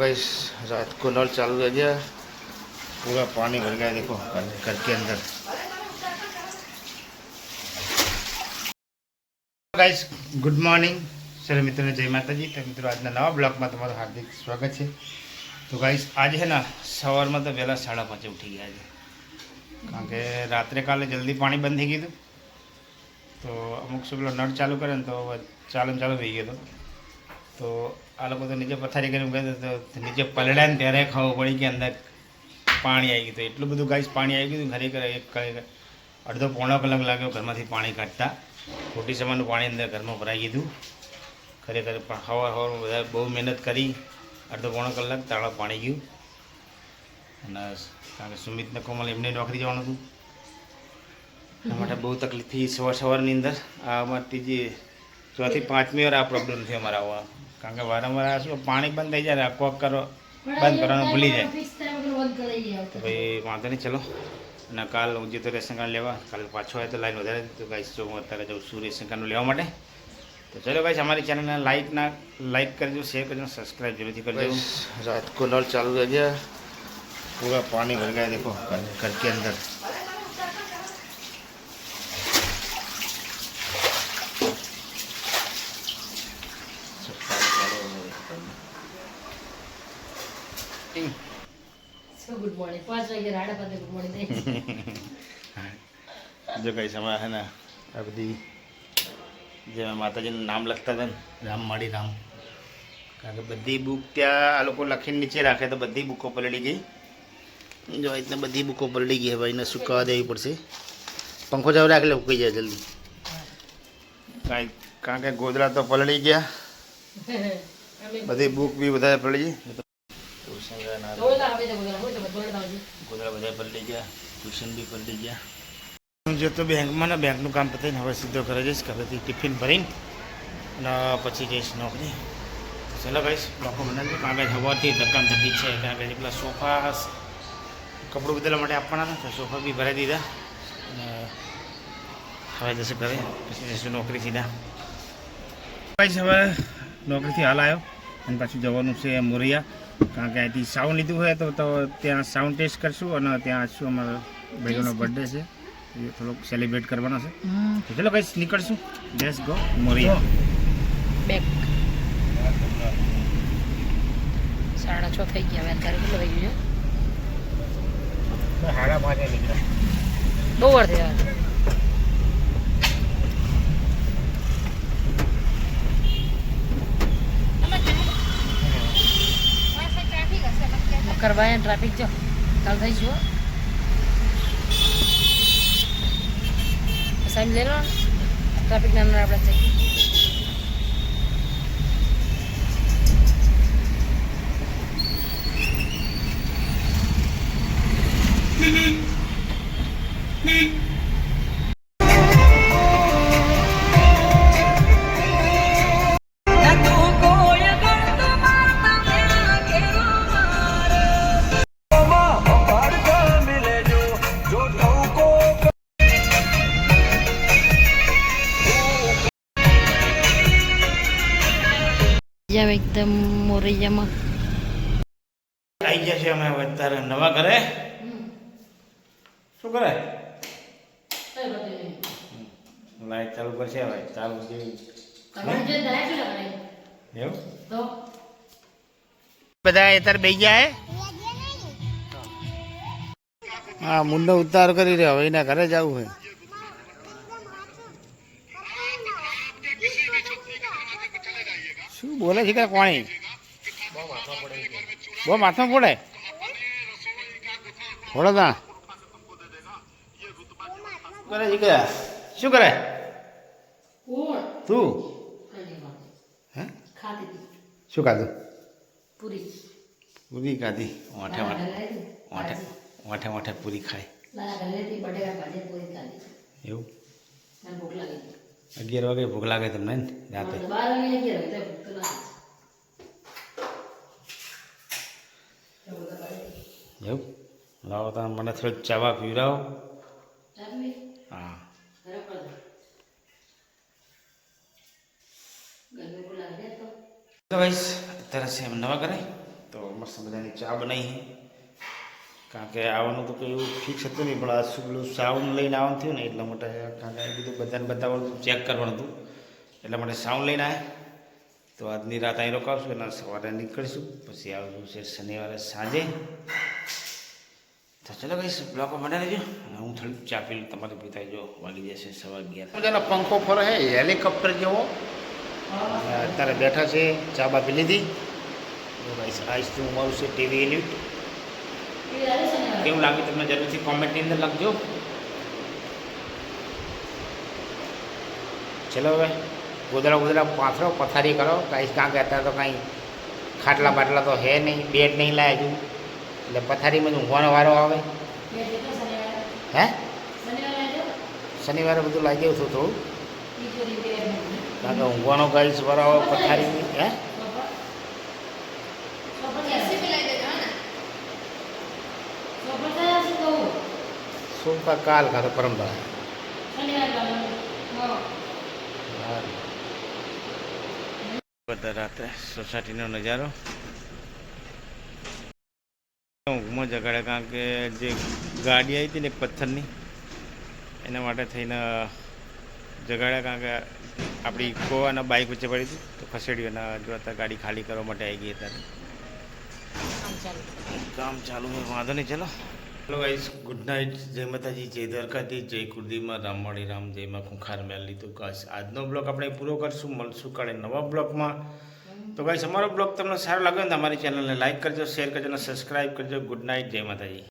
Guys रात को नल चालू रह गया, पूरा पानी भर गया। देखो घर के अंदर। गाइस गुड मॉर्निंग सर मित्रों ने जय माता जी। तो मित्रों आज नवा ब्लॉग में तमारू हार्दिक स्वागत है। तो गाइस आज है ना सवार में तो वहेला 5:30 उठी गया है, कारण के रात्रे काले जल्दी पानी बंद थी गयु। तो अमुक से पेलो नळ चालू करे तो चालू चालू रही गयो। तो आ लोग तो नीचे पथारी कर तो नीचे पलड़ा ने त्यारे खबर पड़ी कि अंदर पानी आई गई। तो एटलू बधु गाइस पानी आई गयु। खरेखर एक अर्धो पौणो कलाक लाग्यो घर में पानी काढ़ता। खोटी समानु पानी अंदर घर में भराई गयु। खरेखर हवा हवा बधा बहु मेहनत करी। अर्धो पौणो कलाक ताळा पाणी गयु। कारण के सुमित ने कोमल एमने नौकरी जवानुं हतुं। एना माटे बहु तकलीफ थी सवार सवारनी अंदर। आ तीजी चौथी पांचमी વાર આ પ્રોબ્લેમ થયો અમારા આવા, કારણ કે વારંવાર આ શું પાણી બંધ થઈ જાય, કોક કરો બંધ કરવાનું ભૂલી જાય। તો ભાઈ વાંધો નહીં, ચલો અને કાલ હું જે તો રેશન કાર્ડ લેવા કાલે પાછો આવે તો લાઈન વધારે। તો ગાઈસ જો હું અત્યારે જાઉં છું રેશન કાર્ડ લેવા માટે। તો ચલો ગાઈસ हमारी चैनल ने लाइक करजो, शेयर करजो, सब्सक्राइब जरूर करजो। रात को नल चालू रह गया, पूरा पानी भर गया। देखो घर के अंदर। गुड मॉर्निंग 5 वागे राडा पते गुड मॉर्निंग जो कई समय है ना आ बधी जे माताजी नाम लगता था राम माड़ी राम, कारण के बधी बुक त्या आ लोग लखीने नीचे राखे तो बधी बुको पलड़ी गई। जो इतने बधी बुको पलड़ी गई है भाई ने सुकावा देवी पड़से। पंखो चालू राख ले उकई जाए जल्दी, कारण के गोदड़ा तो पलड़ी गया, बधी बुक भी बधा पलड़ी गई। गोदड़ा बधा पलटी गया, ट्यूशन भी पलटी गया। जो तो बैंक में ना बैंक काम पता हमें सीधो घर जईश, घरेथी टिफिन भरीने पछी जईश नौकरी। चलो गाइस ब्लॉको बनावी, कारण के हवारथी धक्काम धक्की है। कारण के पेला सोफा कपड़ों बदलवा माटे आपवाना था, तो सोफा भी भराई दीधा। हवे जैसे घरे पछी जईशुं नौकरी सीधा। गाइस हवे नौकरीथी हाल आव्यो अने पाछुं जवानुं छे मोरिया, कारण के अहींथी साउंड लीधुं है तो त्यां साउंड टेस्ट करशुं अने त्यां शुं अमारा भाईनो बर्थडे है, ये थोड़ो सेलिब्रेट करवानो है। तो चलो गाइस निकळशुं, लेट्स गो मोरिया। बैक 6:30 થઈ ગયા હવે। અત્યારે કેટલો થઈ ગયો? 5:30 નીકળ્યા, બહુ વાર થયા। करवाया ट्राफिक जो कल थी जो साइड ले लो ट्राफिक ना अपने चाहिए। एकदम मोरैया में आई जैसे અમે અત્યારે નવા ઘરે શું કરે લાઈટ ચાલુ કરશે હવે ચાલુ જેવી તમારે જે લાઈટ લગાવી એવું તો બધા અત્યારે બેસી ગયા હે। હા મુંડો ઉતાર કરી રહ્યો, હવે એના ઘરે જવું છે। શું બોલે છે કે કોણી બહુ માથામાં પડે થોડો તા કરે છે શું કરે તું હે ખાતી શું ખાધું? પૂરી પૂરી ખાધી। ઓઠે ઓઠે ઓઠે ઓઠે પૂરી ખાય એવું। 11 વાગે ભૂખ લાગે તમને રાતે? એવું લાવો તમે મને થોડીક ચાવા પીવડાવો। હા तो गाइस तरह से हम नवा करें तो મસ્ત મજાની ચા બનાવી કારણ કે આવવાનું તો કોઈ એવું ફિક્સ હતું નહીં પણ આ શું પેલું સાઉન્ડ લઈને આવવાનું થયું ને એટલા માટે કારણ કે કીધું બધાને બતાવવાનું ચેક કરવાનું હતું એટલા માટે સાઉન્ડ લઈને આવ્યા તો આજની રાત અહીં રોકાવશું અને સવારે નીકળીશું પછી આવશું છે શનિવારે સાંજે તો ચલો કઈ બ્લોક મને લેજો અને હું થોડી ચા પી તમારે પીતા જો વાગી જશે 11:15 મજાનો પંખો ફરે હે હેલિકોપ્ટર જેવો અત્યારે બેઠા છે ચા બા પી લીધી આઈસથી હું મારું છે ટીવી યુનિટ કેવું લાગ્યું તમને જરૂરથી કોમેન્ટની અંદર લખજો ચલો હવે ગોદડા પાથરો પથારી કરો કાંઈ કારણ કે અત્યારે તો કાંઈ ખાટલા બાટલા તો હે નહીં બેડ નહીં લાવે હજુ એટલે પથારીમાં જ ઊંઘવાનો વારો આવે હે શનિવારે બધું લાગી દેવું છું થોડું કારણ કે ઊંઘવાનો ગાઈસ વારો આવે પથારી હે સોમવાર કાલ કાં તો પરમદાર રાત્રે સોસાયટીનો નજારો ઊંઘમાં જગાડે કારણ કે જે ગાડી આવી હતી ને પથ્થરની એના માટે થઈને જગાડ્યા કારણ કે આપણી ઇકો અને બાઇક વચ્ચે પડી હતી તો ખસેડ્યું અને જો અત્યારે ગાડી ખાલી કરવા માટે આવી ગઈ અત્યારે કામ ચાલુ હોય વાંધો નહીં ચલો હેલો ગાઈસ ગુડ નાઇટ જય માતાજી જય દ્વારકાથી જય કુળદીમાં રામવાડી રામ જયમાં ખુંખાર મેળ લીધું ગાઈસ આજનો બ્લોગ આપણે પૂરો કરશું મળશું કાલે નવા બ્લોગમાં તો ગાઈસ અમારો બ્લોગ તમને સારો લાગ્યો ને અમારી ચેનલને લાઈક કરજો શેર કરજો અને સબસ્ક્રાઈબ કરજો ગુડ નાઇટ જય માતાજી